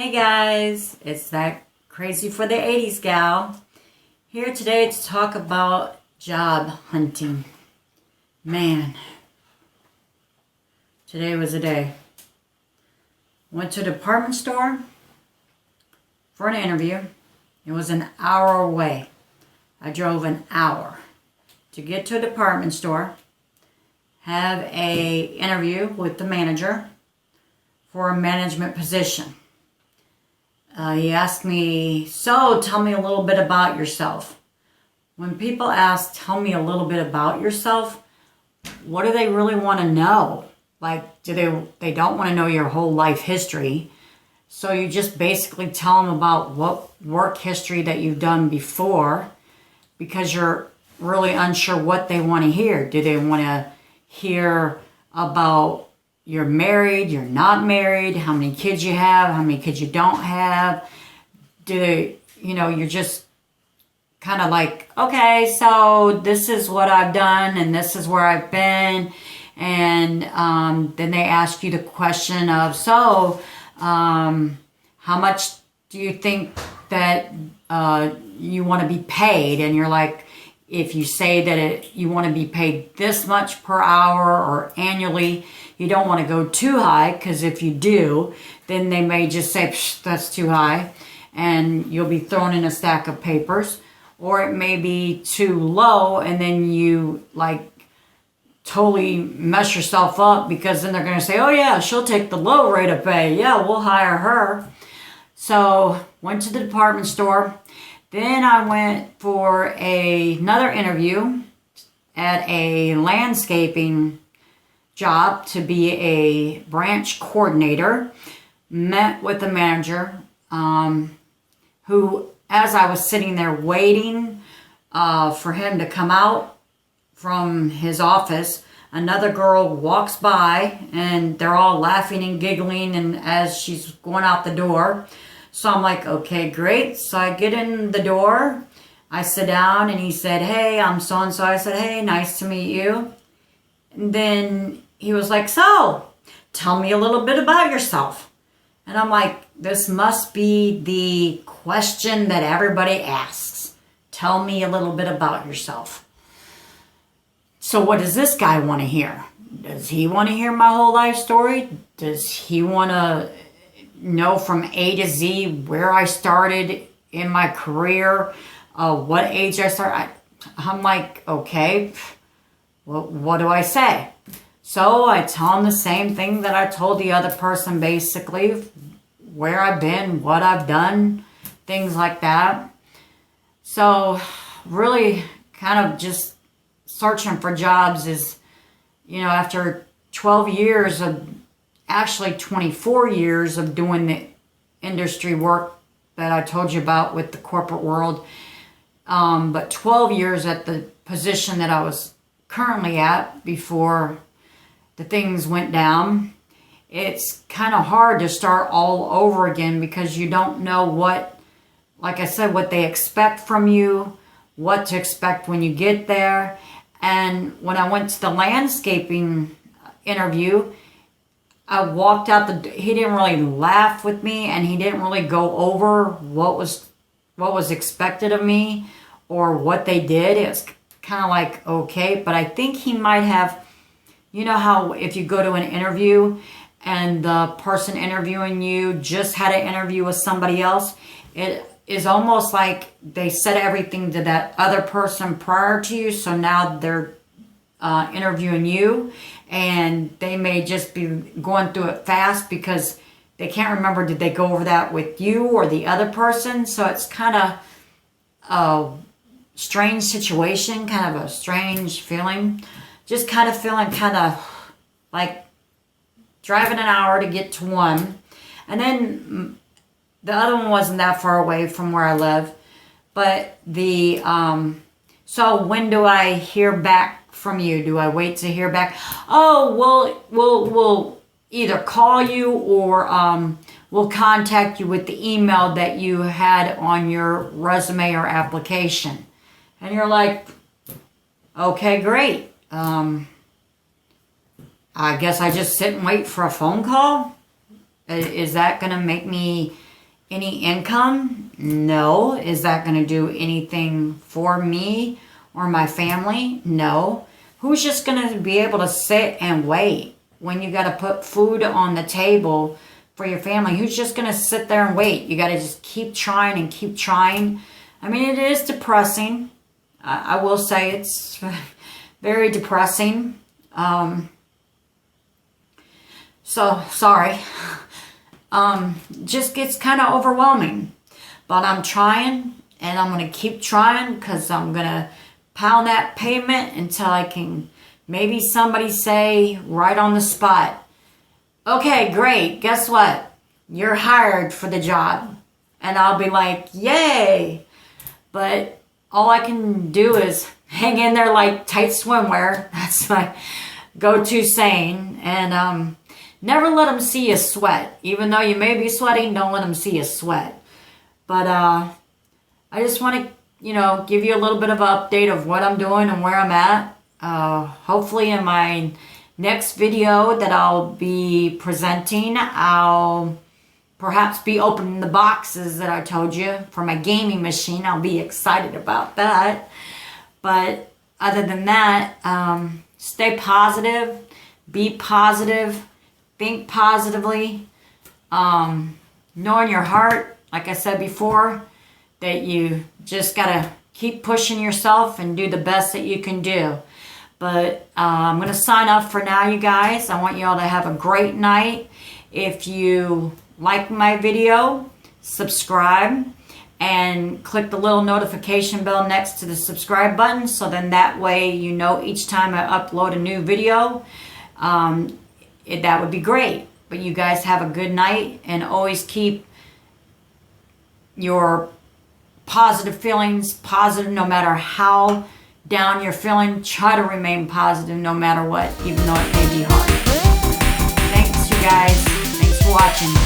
Hey guys, it's that crazy for the 80s gal here today to talk about job hunting. Man, today was a day. Went to the department store for an interview. It was an hour away. I drove an hour to get to a department store, have a interview with the manager for a management position. He asked me, so tell me a little bit about yourself. When people ask, tell me a little bit about yourself, what do they really want to know? Like, they don't want to know your whole life history. So you just basically tell them about what work history that you've done before, because you're really unsure what they want to hear. Do they want to hear about you're married, you're not married, how many kids you have, how many kids you don't have? Do they, you're just kind of like, okay, so this is what I've done and this is where I've been. And then they ask you the question of, so how much do you think that you want to be paid? And you're like, if you say that you want to be paid this much per hour or annually, you don't want to go too high, because if you do, then they may just say, that's too high, and you'll be thrown in a stack of papers. Or it may be too low, and then you totally mess yourself up, because then they're going to say, oh yeah, she'll take the low rate of pay. Yeah, we'll hire her. So went to the department store. Then I went for another interview at a landscaping job to be a branch coordinator. Met with the manager, who, as I was sitting there waiting for him to come out from his office, another girl walks by, and they're all laughing and giggling, and as she's going out the door. So I'm like, okay, great. So I get in the door, I sit down, and he said, hey, I'm so-and-so. I said, hey, nice to meet you. And then he was like, so, tell me a little bit about yourself. And I'm like, this must be the question that everybody asks. Tell me a little bit about yourself. So what does this guy want to hear? Does he want to hear my whole life story? Does he want to know from A to Z where I started in my career, what age I started? I'm like, okay, well, what do I say? So I tell him the same thing that I told the other person, basically, where I've been, what I've done, things like that. So really kind of just searching for jobs is, after 12 years of, actually 24 years of doing the industry work that I told you about with the corporate world, but 12 years at the position that I was currently at before the things went down. It's kind of hard to start all over again, because you don't know what, like I said, what they expect from you, what to expect when you get there. And when I went to the landscaping interview, I walked out he didn't really laugh with me, and he didn't really go over what was expected of me or what they did. It was kind of like, okay, but I think he might have, how if you go to an interview and the person interviewing you just had an interview with somebody else, it is almost like they said everything to that other person prior to you, so now they're interviewing you, and they may just be going through it fast because they can't remember, did they go over that with you or the other person? So it's kind of a strange situation, kind of a strange feeling. Just kind of feeling kind of like driving an hour to get to one. And then the other one wasn't that far away from where I live. But so when do I hear back from you? Do I wait to hear back? Oh, we'll either call you or we'll contact you with the email that you had on your resume or application. And you're like, okay, great. I guess I just sit and wait for a phone call? Is that going to make me any income? No. Is that going to do anything for me or my family? No. Who's just going to be able to sit and wait when you got to put food on the table for your family? Who's just going to sit there and wait? You got to just keep trying and keep trying. I mean, it is depressing. I will say it's very depressing. So, sorry. Just gets kind of overwhelming. But I'm trying, and I'm going to keep trying, because I'm going to pound that pavement until I can maybe somebody say right on the spot, okay, great, guess what? You're hired for the job. And I'll be like, yay. But all I can do is hang in there like tight swimwear. That's my go-to saying. And never let them see you sweat. Even though you may be sweating, don't let them see you sweat. But I just want to, give you a little bit of an update of what I'm doing and where I'm at. Hopefully in my next video that I'll be presenting, I'll perhaps be opening the boxes that I told you for my gaming machine. I'll be excited about that. But other than that, stay positive, be positive, think positively, know in your heart, like I said before, that you just got to keep pushing yourself and do the best that you can do. But I'm going to sign off for now, you guys. I want you all to have a great night. If you like my video, subscribe and click the little notification bell next to the subscribe button, so then that way you know each time I upload a new video. That would be great. But you guys have a good night, and always keep your positive feelings positive no matter how down you're feeling. Try to remain positive no matter what, even though it may be hard. Thanks, you guys. Thanks for watching.